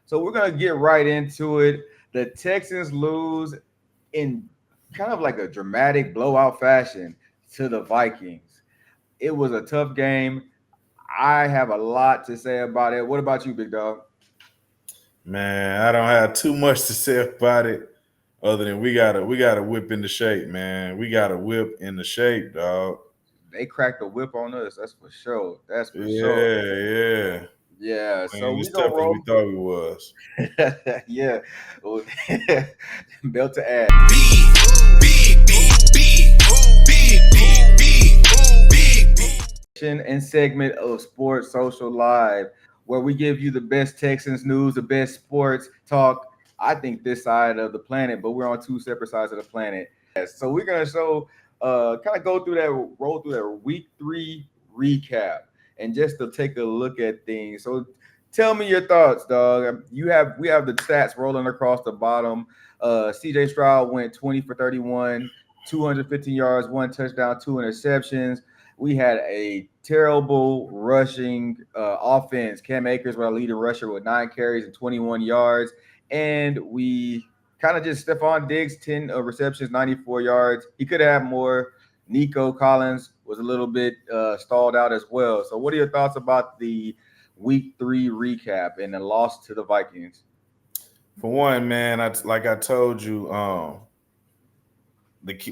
So we're gonna get right into it. The Texans lose in kind of like a dramatic blowout fashion to the Vikings. It was a tough game. I have a lot to say about it. What about you, big dog? Man, I don't have too much to say about it other than we got a whip in the shape, man. We got a whip in the shape, dog. They cracked the whip on us. That's for sure. That's for sure. Yeah, yeah. Yeah. We So ain't we as gonna tough as we roll. thought we was. Yeah. Belt to ass. And segment of Sports Social Live, where we give you the best Texans news, the best sports talk. I think this side of the planet, but we're on two separate sides of the planet. Yes, so we're gonna kind of go through that, roll through that week 3 recap, and just to take a look at things. So, tell me your thoughts, dog. We have the stats rolling across the bottom. C.J. Stroud went 20 for 31, 215 yards, one touchdown, two interceptions. We had a terrible rushing offense. Cam Akers was our leading rusher with 9 carries and 21 yards. And we kind of just Stephon Diggs, 10 receptions, 94 yards. He could have more. Nico Collins was a little bit stalled out as well. So, what are your thoughts about the week 3 recap and the loss to the Vikings? For one, man, like I told you,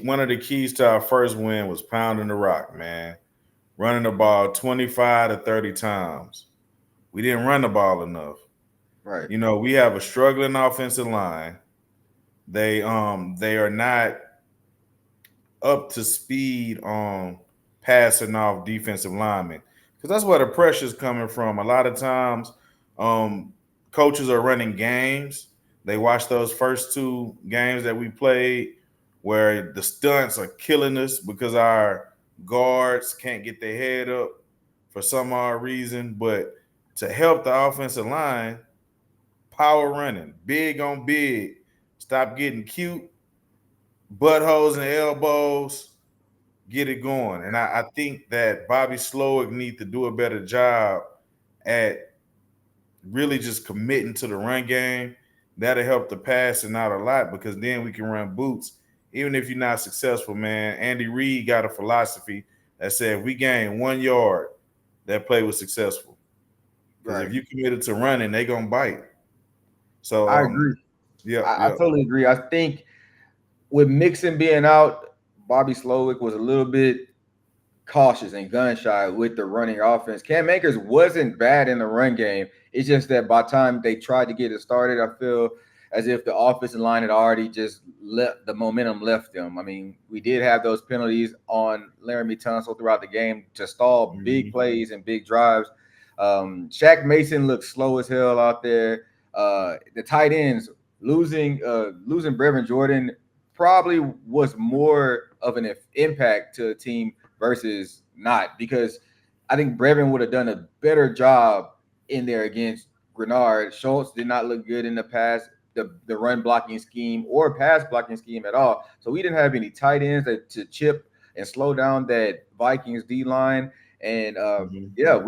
one of the keys to our first win was pounding the rock, man. Running the ball 25 to 30 times. We didn't run the ball enough. Right. We have a struggling offensive line. They are not up to speed on passing off defensive linemen because that's where the pressure is coming from. A lot of times, um, coaches are running games. They watch those first two games that we played where the stunts are killing us because our guards can't get their head up for some odd reason. But to help the offensive line, power running, big on big, stop getting cute, buttholes and elbows, get it going. And I think that Bobby Slowick need to do a better job at really just committing to the run game. That'll help the passing out a lot because then we can run boots. Even if you're not successful, man, Andy Reid got a philosophy that said if we gain 1 yard, that play was successful. Because Right. if you committed to running, they gonna bite. So I agree. yep, I yep. totally agree. I think with Mixon being out, Bobby Slowick was a little bit cautious and gun shy with the running offense. Cam Akers wasn't bad in the run game. It's just that by the time they tried to get it started, I feel as if the offensive line had already just left the momentum left them. I mean, we did have those penalties on Laramie Tunsil throughout the game to stall big Mhm. plays and big drives. Shaq Mason looked slow as hell out there. The tight ends losing Brevin Jordan probably was more of an impact to the team versus not because I think Brevin would have done a better job in there against Grenard. Schultz did not look good in the pass, the run blocking scheme or pass blocking scheme at all. So we didn't have any tight ends to chip and slow down that Vikings D line. And Mhm. yeah,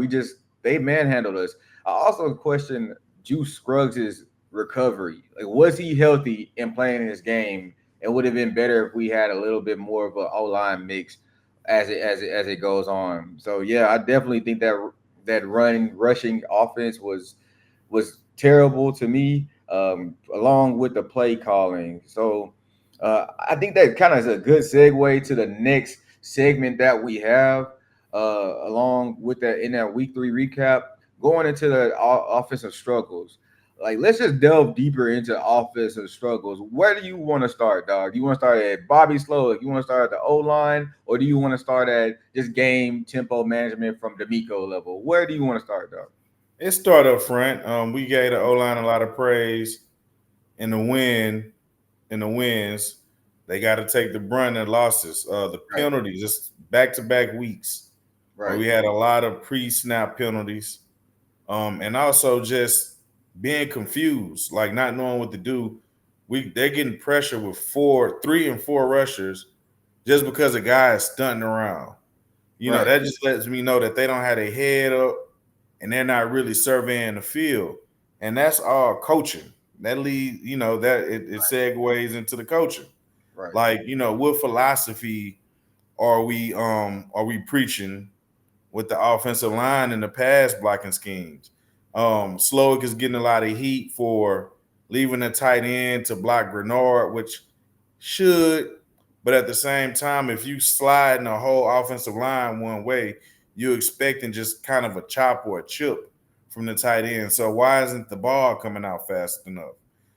they manhandled us. I also question Juice Scruggs' recovery. Like, was he healthy and playing in this game? It would have been better if we had a little bit more of an O line mix as it goes on. So yeah, I definitely think that rushing offense was terrible to me, along with the play calling. So I think that kind of is a good segue to the next segment that we have, along with that in that week 3 recap, going into the offensive struggles. Like, let's just delve deeper into offensive struggles. Where do you want to start, dog? Do you want to start at Bobby Slowick? You want to start at the O line, or do you want to start at just game tempo management from D'Amico level? Where do you want to start, dog? It started up front. We gave the O line a lot of praise in the win. In the wins, they got to take the brunt of losses. The Right, penalties, just back to back weeks where right, we had a lot of pre snap penalties, and also just being confused, like not knowing what to do. They're getting pressure with 3 and 4 rushers just because a guy is stunting around. right. That just lets me know that they don't have their head up and they're not really surveying the field. and that's all coaching. That lead, that it segues into the coaching. Right. Like, what philosophy are we preaching with the offensive line and the pass blocking schemes? Slowick is getting a lot of heat for leaving the tight end to block Grenard, which should, but at the same time, if you slide in the whole offensive line one way, you're expecting just kind of a chop or a chip from the tight end. So why isn't the ball coming out fast enough?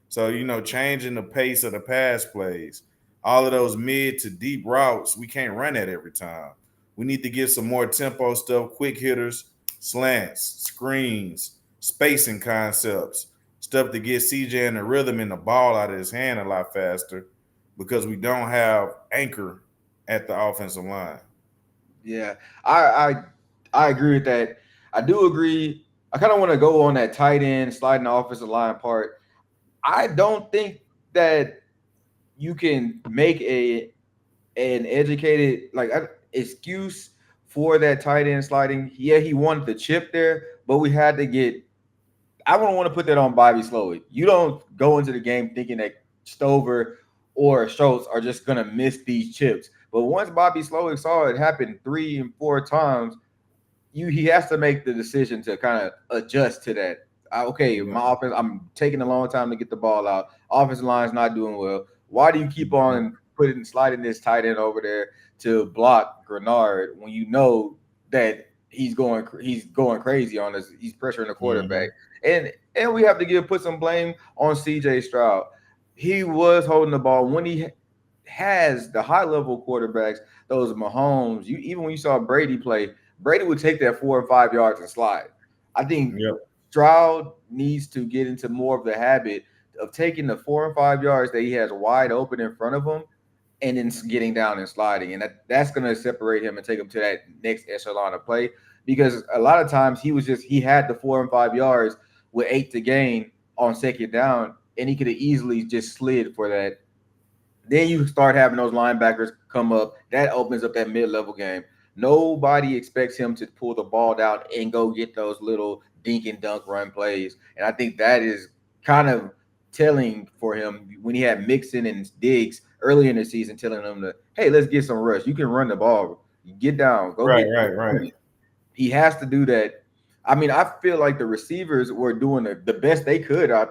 So, changing the pace of the pass plays, all of those mid to deep routes, we can't run that every time. We need to get some more tempo stuff, quick hitters, slants, screens, spacing concepts, stuff to get CJ in the rhythm and the ball out of his hand a lot faster because we don't have anchor at the offensive line. Yeah, I I I agree with that. I do agree. I kind of want to go on that tight end sliding the offensive line part. I don't think that you can make an educated excuse for that tight end sliding. Yeah, he wanted the chip there, but we had to get. I don't want to put that on Bobby Slowey. You don't go into the game thinking that Stover or Schultz are just gonna miss these chips. But once Bobby Slowey saw it happen 3 and 4 times, he has to make the decision to kind of adjust to that. Okay, Yeah. my offense, I'm taking a long time to get the ball out. Offensive line's not doing well. Why do you keep on putting sliding this tight end over there to block Grenard when you know that he's going crazy on us? He's pressuring the quarterback, Mm-hmm. and we have to put some blame on C.J. Stroud. He was holding the ball when he has the high level quarterbacks, those Mahomes. Even when you saw Brady play, Brady would take that 4 or 5 yards and slide. I think Yep. Stroud needs to get into more of the habit of taking the 4 and 5 yards that he has wide open in front of him and then getting down and sliding. And that's going to separate him and take him to that next echelon of play. Because a lot of times he had the 4 and 5 yards with 8 to gain on second down, and he could have easily just slid for that. Then you start having those linebackers come up. That opens up that mid-level game. Nobody expects him to pull the ball down and go get those little dink and dunk run plays. And I think that is kind of telling for him when he had Mixon and Diggs early in the season, telling them that, hey, let's get some rush. You can run the ball. You get down. Go Right, get right, right. he has to do that. I mean, I feel like the receivers were doing the best they could. I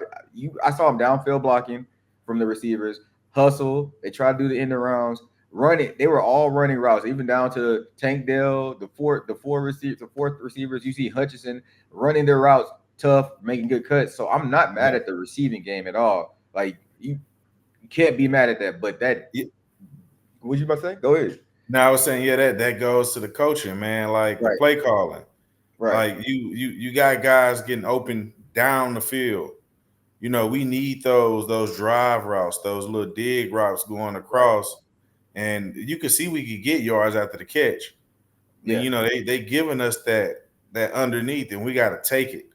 saw them downfield blocking from the receivers, hustle. They tried to do the end rounds, run it. They were all running routes, even down to Tank Dell, the fourth receivers. You see Hutchinson running their routes, tough, making good cuts. So I'm not mad Yeah. at the receiving game at all. Like you can't be mad at that. But that, Yeah. what you about to say? Go ahead. Now I was saying, yeah, that goes to the coaching, man. Like the Right, play calling. right. Like you got guys getting open down the field. We need those drive routes, those little dig routes going Right. across, and you can see we could get yards after the catch. And Yeah. they giving us that underneath, and we got to take it.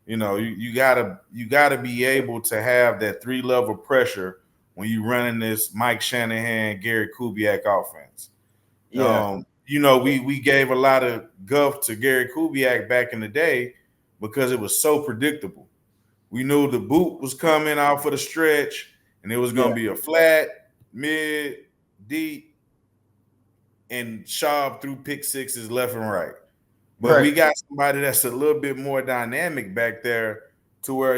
You gotta be able to have that 3 level pressure when you running this Mike Shanahan, Gary Kubiak offense. Yeah. We gave a lot of guff to Gary Kubiak back in the day because it was so predictable. We knew the boot was coming out for the stretch, and it was Yeah. going to be a flat, mid, deep, and sharp through pick sixes left and right. But Right. we got somebody that's a little bit more dynamic back there to where,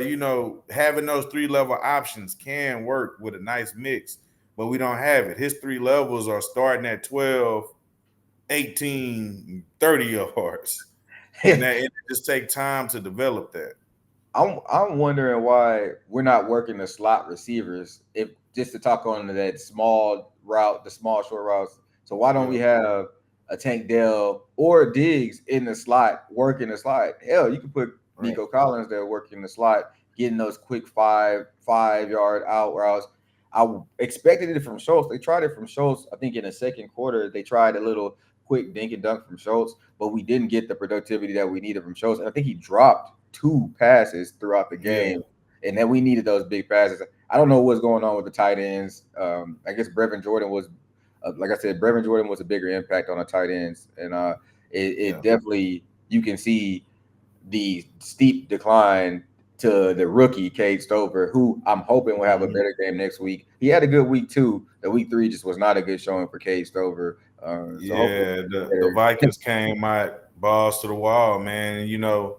having those 3 level options can work with a nice mix, but we don't have it. His 3 levels are starting at 12, 18, 30 yards. And it just take time to develop that. I'm wondering why we're not working the slot receivers. If just to talk on that small route, the small short routes. So why don't we Yeah. have a Tank Dell or Diggs in the slot working the slot? Hell, you could put Right. Nico Collins there working the slot, getting those quick 5 yard out routes. Expected it from Schultz. They tried it from Schultz. I think in the second quarter they tried a little quick dink and dunk from Schultz, but we didn't get the productivity that we needed from Schultz. And I think he dropped 2 passes throughout the Yeah. game, and then we needed those big passes. I don't know what's going on with the tight ends. I guess Brevin Jordan was, like I said, Brevin Jordan was a bigger impact on the tight ends, and it Yeah. definitely you can see the steep decline to the rookie Cade Stover, who I'm hoping will have a Mhm. better game next week. He had a good week too. The week 3 just was not a good showing for Cade Stover. So hopefully Yeah, the better. Vikings came out balls to the wall, man. And,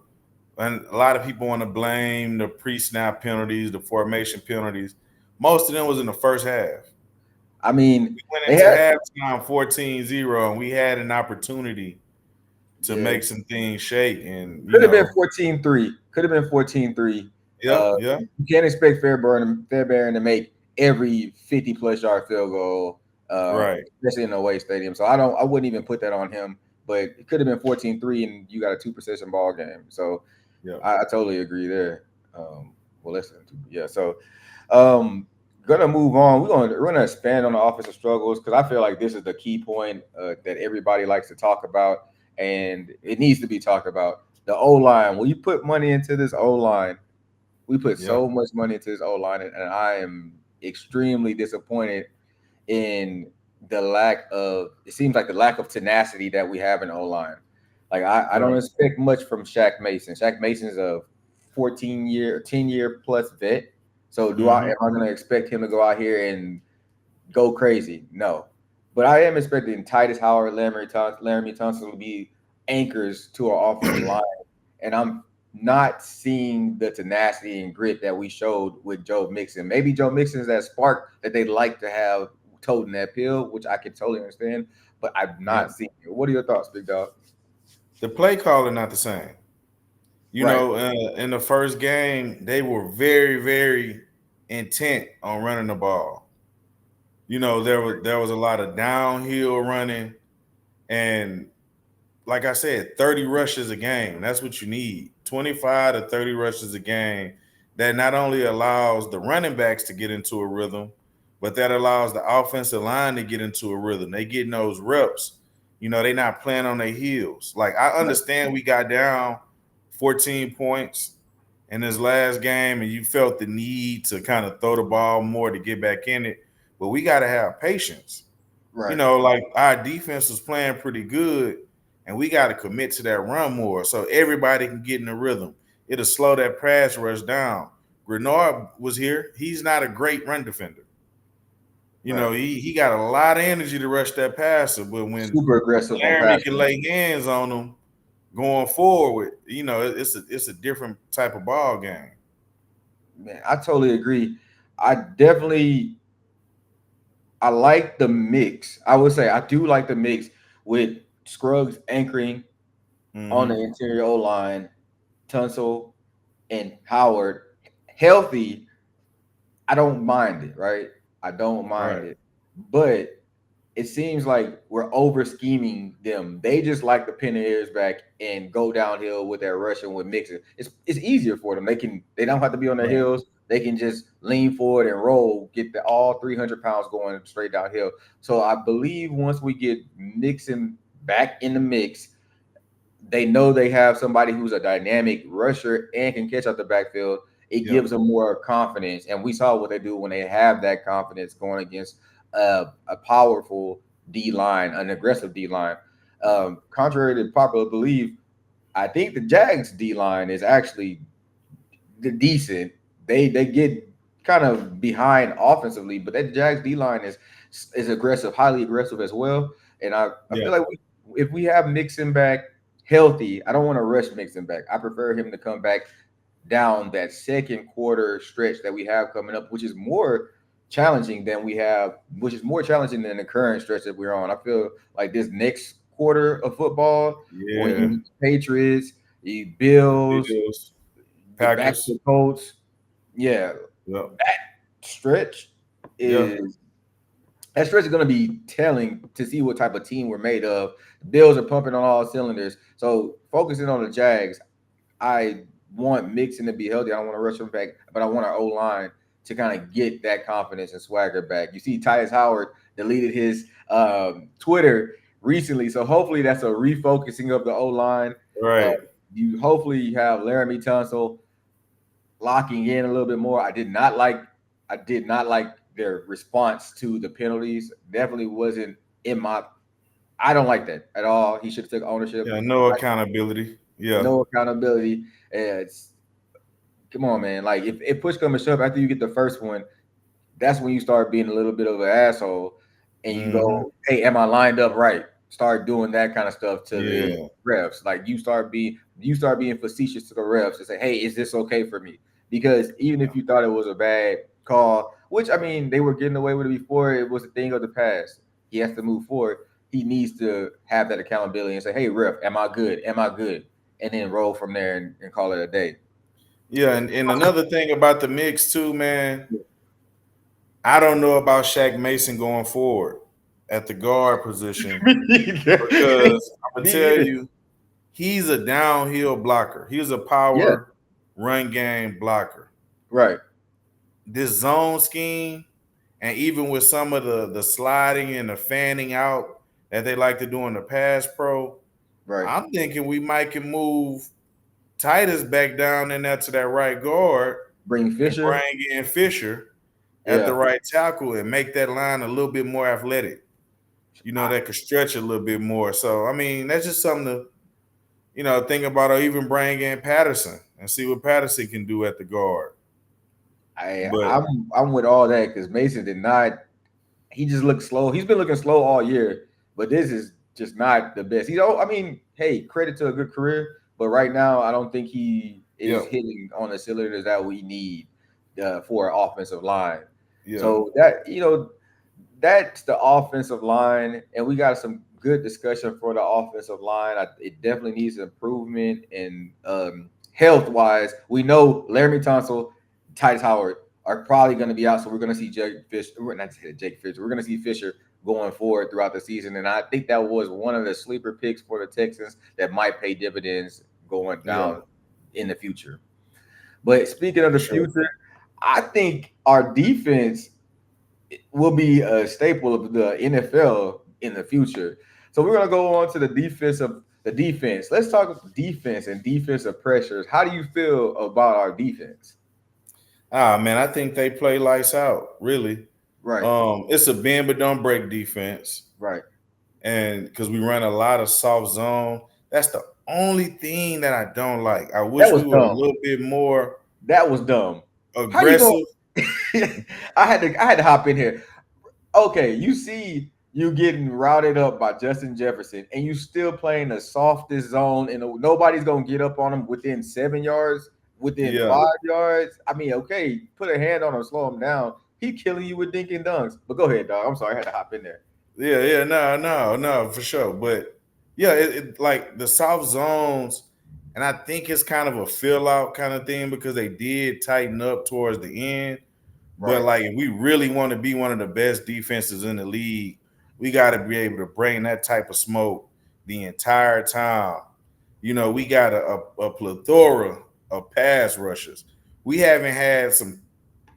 and a lot of people want to blame the pre-snap penalties, the formation penalties. Most of them was in the first half. I mean, We went they into had halftime 14-0, and we had an opportunity to yeah, make some things shake. And, could have been 14-3. Could have been 14-3. yeah, yeah, You can't expect Fairbairn to make every 50 plus yard field goal, right. especially in an away stadium. So I wouldn't even put that on him. But it could have been 14-3 and you got a 2 possession ball game. So Yeah, I totally agree there. Well, listen, yeah. So um, gonna move on. We're gonna expand on the offensive struggles because I feel like this is the key point that everybody likes to talk about, and it needs to be talked about. The O line. When you put money into this O line, we put yeah, so much money into this O line, and I am extremely disappointed in the lack of. It seems like the lack of tenacity that we have in O line. Like I don't right. expect much from Shaq Mason. Shaq Mason's a 14-year, 10-year plus vet. So am Hmm. I going to expect him to go out here and go crazy? No, but I am expecting Titus Howard, Laramie Tunsil to be anchors to our offensive line, and I'm not seeing the tenacity and grit that we showed with Joe Mixon. Maybe Joe Mixon is that spark that they like to have toting that pill, which I can totally understand, but I'm Yeah. not seeing it. What are your thoughts, Big Dog? The play calling not the same. Right. In the first game, they were very, very intent on running the ball. There was a lot of downhill running, and like I said, 30 rushes a game. That's what you need. 25 to 30 rushes a game. That not only allows the running backs to get into a rhythm, but that allows the offensive line to get into a rhythm. They getting those reps. They're not playing on their heels. Like, I Right. understand we got down 14 points in this last game, and you felt the need to kind of throw the ball more to get back in it. But we got to have patience. Right. Like, our defense was playing pretty good, and we got to commit to that run more so everybody can get in the rhythm. It'll slow that pass rush down. Grenard was here. He's not a great run defender. Right. He got a lot of energy to rush that passer, but when Super aggressive on Laramie pass can rush. lay hands on him going forward, it's a different type of ball game. Man, I totally agree. I definitely I like the mix. I would say I do like the mix with Scruggs anchoring on the Mm-hmm. interior O line, Tunsil and Howard healthy. I don't mind it, right? I don't mind Right. it. But it seems like we're over scheming them. They just like to pin their ears back and go downhill with their rushing with mixing. It's easier for them. They don't have to be on their Right. heels. They can just lean forward and roll, get all 300 pounds going straight downhill. So I believe once we get Mixon back in the mix, they know they have somebody who's a dynamic rusher and can catch out the backfield. It Yeah. gives them more confidence, and we saw what they do when they have that confidence going against a powerful D line, an aggressive D line. Contrary to popular belief, I think the Jags D line is actually decent. They get kind of behind offensively, but that Jags D line is aggressive, highly aggressive as well. And I Yeah. feel like if we have Mixon back healthy, I don't want to rush Mixon back. I prefer him to come back down that second quarter stretch that we have coming up, which is more challenging than the current stretch that we're on. I feel like this next quarter of football, when Yeah. you Patriots, the The Bills, Bills, get back to Packers. the Colts, yeah, Yeah. stretch Yeah. is that stretch is going to be telling to see what type of team we're made of. The Bills are pumping on all cylinders, so focusing on the Jags, I want Mixon to be healthy. I don't want to rush him back, but I want our O line to kind of get that confidence and swagger back. You see, Tyus Howard deleted his Twitter recently, so hopefully that's a refocusing of the O line. Uh, Right. you hopefully have Laramie Tunsil locking in a little bit more. I did not like their response to the penalties. Definitely wasn't in my I don't like that at all. He should have took ownership. Yeah. No accountability. Yeah. No accountability. It's Come on, man. Like if push comes to shove after you get the first one, that's when you start being a little bit of an asshole and you Hmm. go, hey, am I lined up right? Start doing that kind of stuff to the Yeah, refs. Like you start being facetious to the refs and say, hey, is this okay for me? Because even if you thought it was a bad call, which I mean they were getting away with it before, it was a thing of the past. He has to move forward. He needs to have that accountability and say, hey, ref, am I good? Am I good? And then roll from there and call it a day. yeah, and another thing about the mix too, man. I don't know about Shaq Mason going forward at the guard position Me neither. because I'm gonna Me tell either. you, he's a downhill blocker. He's a Yeah, power run game blocker. right, This zone scheme, and even with some of the sliding and the fanning out that they like to do in the pass pro, right. I'm thinking we might can move Titus back down in there to that right guard Bring and Fisher. bring in Fisher at the Yeah, right tackle and make that line a little bit more athletic. I, That could stretch a little bit more. So I mean, that's just something to think about, or even bring in Patterson and see what Patterson can do at the guard. I But I'm with all that because Mason did not. He just looked slow. He's been looking slow all year, but this is just not the best. I mean, hey, credit to a good career, but right now I don't think he yeah, is hitting on the cylinders that we need for an offensive line. yeah, So that's the offensive line, and we got some good discussion for the offensive line. It definitely needs improvement, and health wise, we know Laramie Tunsil, Titus Howard are probably going to be out, so we're going to see Jake Fish. We're not Jake Fisher. We're going to see Fisher going forward throughout the season, and I think that was one of the sleeper picks for the Texans that might pay dividends going yeah, down in the future. But speaking of for the sure. future, I think our defense will be a staple of the NFL in the future. So we're gonna go on to the defense. Let's talk defense and defensive pressures. How do you feel about our defense? Ah, man, I think they play lights out. Really, Right, it's a bend but don't break defense, right. and because we run a lot of soft zone, that's the only thing that I don't like. I That wish we was were a dumb. little bit more That was dumb. How you aggressive. going? I had to hop in here. Okay, you see you getting routed up by Justin Jefferson, and you still playing the softest zone, and nobody's gonna get up on him within 7 yards, within Yeah, 5 yards. I mean, okay, put a hand on him, slow him down. He killing you with dink and dunks. But go ahead, dog. I'm sorry, I had to hop in there. yeah, no, no, no, for sure. But yeah, like the soft zones, and I think it's kind of a fill out kind of thing because they did tighten up towards the end. But Right. like, if we really want to be one of the best defenses in the league, we got to be able to bring that type of smoke the entire time. We got a plethora of pass rushers. We haven't had some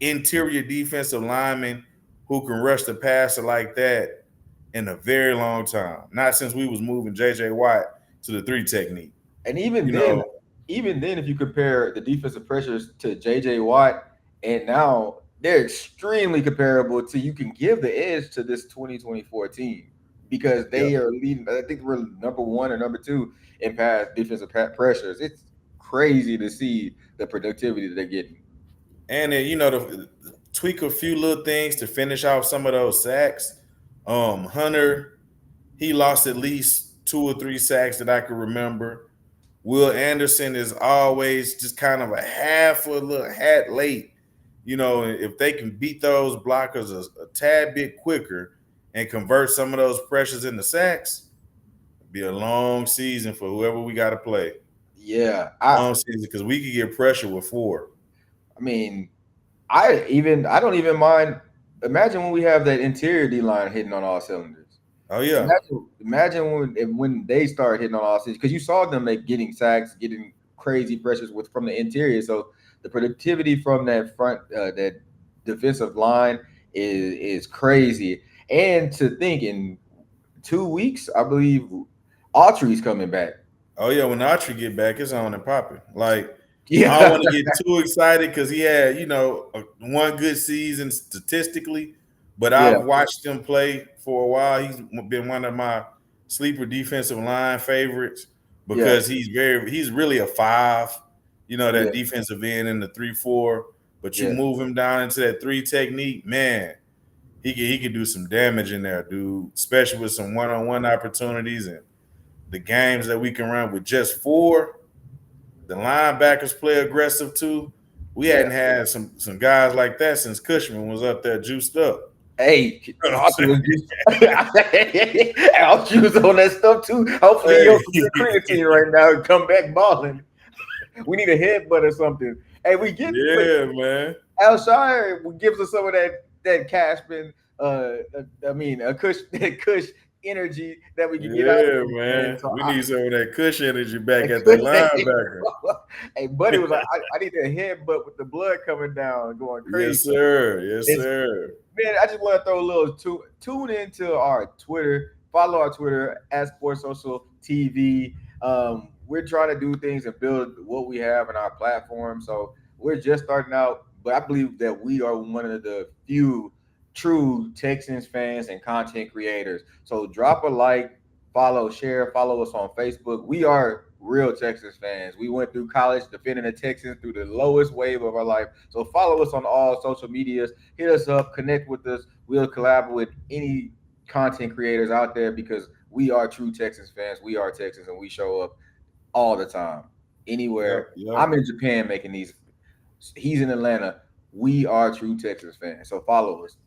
interior defensive linemen who can rush the passer like that in a very long time. Not since we was moving JJ Watt to the three technique. And You know, even then, if you compare the defensive pressures to J.J. Watt, and now they're extremely comparable to you can give the edge to this 2024 team because yeah. they are leading. I think we're number one or number two in pass defensive pressures. It's crazy to see the productivity that they're getting. And then, to tweak a few little things to finish off some of those sacks. Hunter, he lost at least 2 or 3 sacks that I can remember. Will Anderson is always just kind of a half a little hat late. If they can beat those blockers a tad bit quicker and convert some of those pressures into sacks, it'll be a long season for whoever we got to play. Yeah, I Long season because we could get pressure with four. I mean, I don't even mind. Imagine when we have that interior D line hitting on all cylinders. Oh yeah, Imagine when they start hitting on all cylinders because you saw them getting sacks, getting crazy pressures from the interior. So the productivity from that that defensive line is crazy. And to think in 2 weeks, I believe Autry's coming back. oh yeah. When Autry get back, it's on and popping. Like, I don't Yeah, want to get too excited because he had, one good season statistically, but yeah, I've watched him play for a while. He's been one of my sleeper defensive line favorites yeah. because he's really a five. Yeah, that defensive end in the 3-4, but you yeah. move him down into that 3 technique, man, he could do some damage in there, dude. Especially with some one-on-one opportunities and the games that we can run with just 4. The linebackers play aggressive too. We Yeah. hadn't had some guys like that since Cushman was up there juiced up. Hey, You know what I'm Arthur was saying? just I'll choose on that stuff too. Hopefully Hey, he'll quit creatine right now and come back balling. We need a headbutt or something. Hey, we get but yeah, man. Alshire gives us some of that Cashman I mean a Kush that Kush energy that we can get out of Yeah, him, man. man. So We I need some of that cushion energy back that at that Kush linebacker. hey buddy was like I need that headbutt with the blood coming down and going crazy. Yes, sir. Yes, It's sir. Man, I just want to throw a little tune into our Twitter. Follow our Twitter at Sports Social TV. We're trying to do things and build what we have in our platform. So we're just starting out, but I believe that we are one of the few true Texans fans and content creators. So drop a like, follow, share, follow us on Facebook. We are real Texans fans. We went through college defending the Texans through the lowest wave of our life. So follow us on all social medias, hit us up, connect with us. We'll collaborate with any content creators out there because we are true Texans fans. We are Texans and we show up all the time, Yep, anywhere. yep. I'm in Japan making these. He's in Atlanta. We are true Texans fans. So follow us.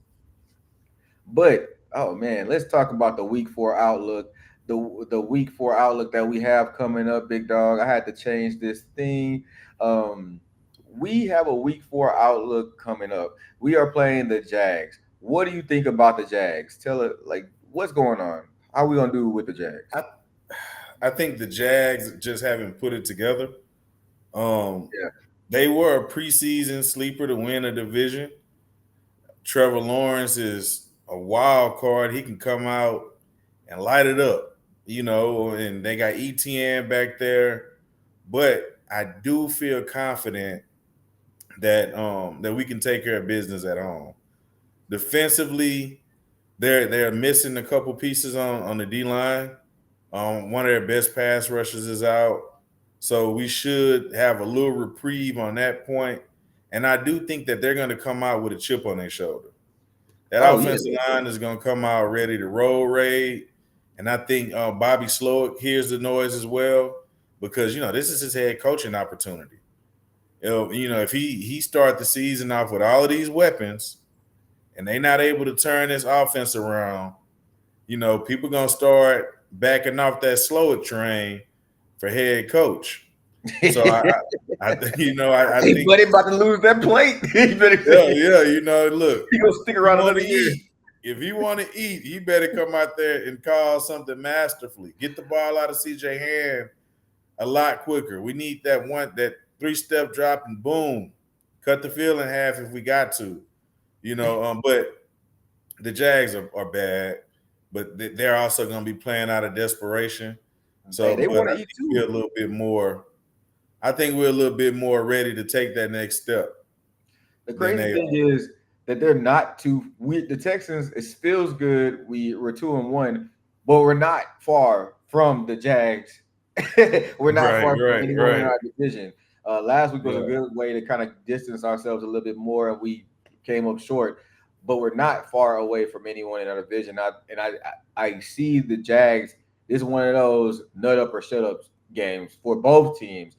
But oh man, let's talk about the week 4 outlook. The week 4 outlook that we have coming up, big dog. I had to change this thing. Um, we have a week 4 outlook coming up. We are playing the Jags. What do you think about the Jags? Tell it like what's going on. How are we gonna do with the Jags? I I think the Jags just haven't put it together. Um, Yeah. they were a preseason sleeper to win a division. Trevor Lawrence is a wild card. He can come out and light it up, and they got ETN back there. But I do feel confident that we can take care of business at home. Defensively, they're missing a couple pieces on the D line. One of their best pass rushers is out, so we should have a little reprieve on that point. And I do think that they're going to come out with a chip on their shoulder. That Oh yeah. offensive line is going to come out ready to roll raid, and I think Bobby Slowick hears the noise as well because this is his head coaching opportunity. If he start the season off with all of these weapons and they not able to turn this offense around, people gonna start backing off that slower train for head coach. So I think I Hey, think buddy, about to lose that plate. You better yeah, say yeah, look, he gonna stick if you around want another to year. eat, he better come out there and call something masterfully. Get the ball out of CJ hand a lot quicker. We need that 3-step drop and boom, cut the field in half if we got to. But the Jags are bad, but they're also going to be playing out of desperation. Hey, So, they but want to I eat think we're too. a little bit more. I think we're a little bit more ready to take that next step The than crazy they thing are. is that they're not too. We the Texans. It feels good. We're 2-1, but we're not far from the Jags. We're not Right, far from right, anyone in right. our division. Last week was a Yeah, good way to kind of distance ourselves a little bit more, and we came up short. But we're not far away from anyone in our division. I see the Jags. This is one of those nut up or shut up games for both teams.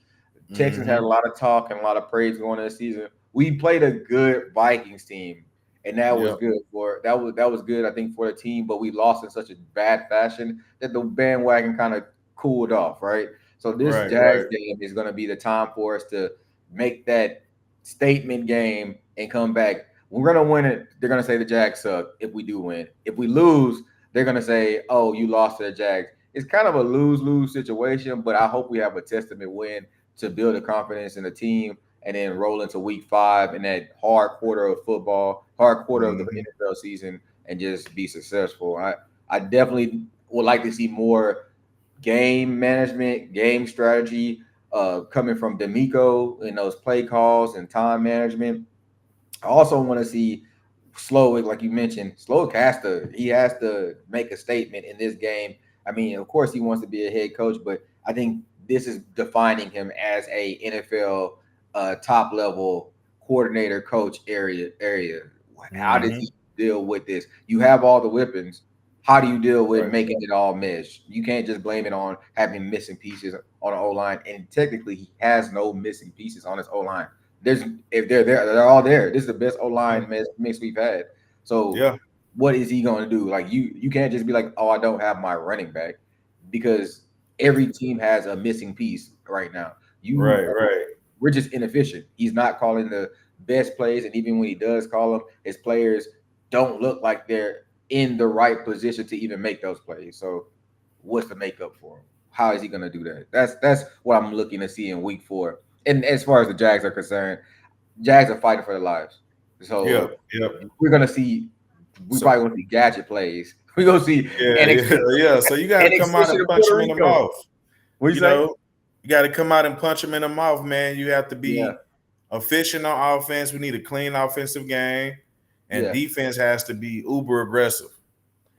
Texans had a hmm, lot of talk and a lot of praise going into the season. We played a good Vikings team, and that was yep, good for that was good, I think, for the team. But we lost in such a bad fashion that the bandwagon kind of cooled off, right? So this right, Jags right. game is going to be the time for us to make that statement game and come back. We're going to win it. They're going to say the Jags suck if we do win. If we lose, they're going to say, "Oh, you lost to the Jags." It's kind of a lose-lose situation, but I hope we have a testament win to build a confidence in the team and then roll into week 5 in that hard quarter of football, hard quarter of the Hmm. NFL season, and just be successful. I definitely would like to see more game management, game strategy coming from D'Amico in those play calls and time management. I also want to see Slowick, like you mentioned. Slowick has to make a statement in this game. I mean, of course, he wants to be a head coach, but I think this is defining him as a NFL top level coordinator, coach area. How does Hmm. he deal with this? You have all the weapons. How do you deal with Right. making it all mesh? You can't just blame it on having missing pieces on the O line. And technically, he has no missing pieces on his O line. There's if they're there, they're all there. This is the best O Yeah. line mix we've had. So Yeah. what is he going to do? Like you can't just be like, oh, I don't have my running back because every team has a missing piece right now. You Right. Right. we're just inefficient. He's not calling the best plays, and even when he does call them, his players don't look like they're in the right position to even make those plays. So, what's the makeup for him? How is he going to do that? That's what I'm looking to see in week 4. And as far as the Jags are concerned, Jags are fighting for their lives. Yep. So Yep. we're gonna see. We So probably gonna see gadget plays. We're gonna see yeah, an yeah, yeah. So you got to come out extension and of punch Puerto him in the Rico. mouth. What you You say? know, you got to come out and punch him in the mouth, man. You have to Yeah, be efficient on offense. We need a clean offensive game, and yeah, defense has to be uber aggressive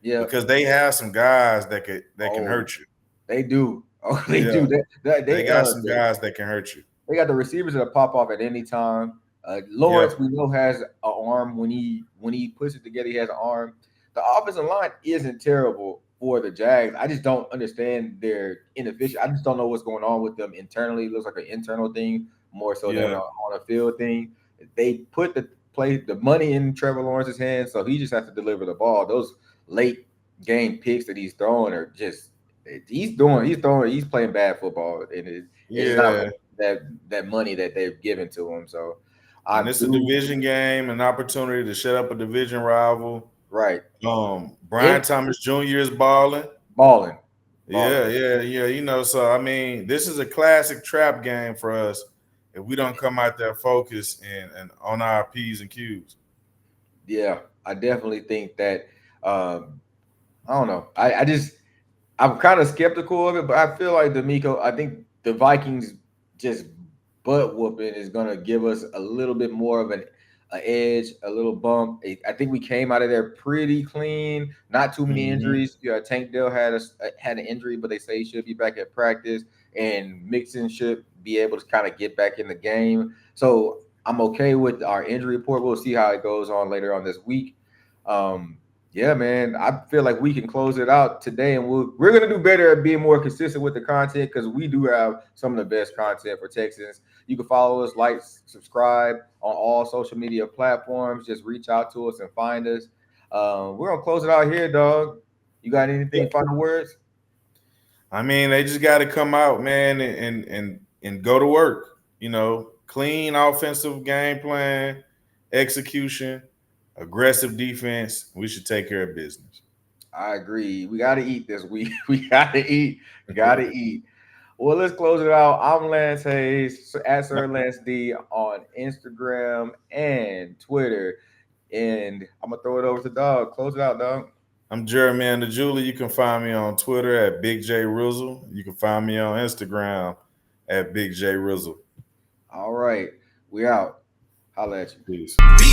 yeah. because they have some guys that can Oh, hurt you. they do. Oh, they Yeah, do. they got some guys that can hurt you. They got the receivers that pop off at any time. Yeah, Lawrence, we know, has an arm when he puts it together. He has an arm. The offensive line isn't terrible for the Jags. I just don't understand their inefficient. I just don't know what's going on with them internally. It looks like an internal thing more so than yeah, on a field thing. They put the money in Trevor Lawrence's hands, so he just has to deliver the ball. Those late game picks that he's throwing are just he's playing bad football, and it's not yeah. that money that they've given to him. So I And it's a do division game, an opportunity to shut up a division rival. right. Brian It Thomas Jr. is balling. balling, balling. Yeah, yeah, yeah. So I mean, this is a classic trap game for us if we don't come out there focused and on our P's and Q's. Yeah, I definitely think that. Um, I don't know. I just I'm kind of skeptical of it, but I feel like D'Amico. I think the Vikings just butt whooping is gonna give us a little bit more of an edge, a little bump. I think we came out of there pretty clean. Not too many Hmm. injuries. Yeah, Tank Dell had an injury, but they say he should be back at practice, and Mixon should be able to kind of get back in the game. So I'm okay with our injury report. We'll see how it goes on later on this week. Um, yeah, man, I feel like we can close it out today, and we're gonna do better at being more consistent with the content because we do have some of the best content for Texans. You can follow us, like, subscribe on all social media platforms. Just reach out to us and find us. We're gonna close it out here, dog. You got Yeah. anything final words? I mean, they just got to come out, man, and go to work. Clean offensive game plan, execution, aggressive defense. We should take care of business. I agree. We gotta eat this week. We gotta eat. Gotta eat. Well, let's close it out. I'm Lance Hayes at Sir Lance D on Instagram and Twitter. And I'm gonna throw it over to Dog. Close it out, Dog. I'm Jeremy and the Julie. You can find me on Twitter at Big J Rizzle. You can find me on Instagram at Big J Rizzle. All right. We out. Holla at you. Peace.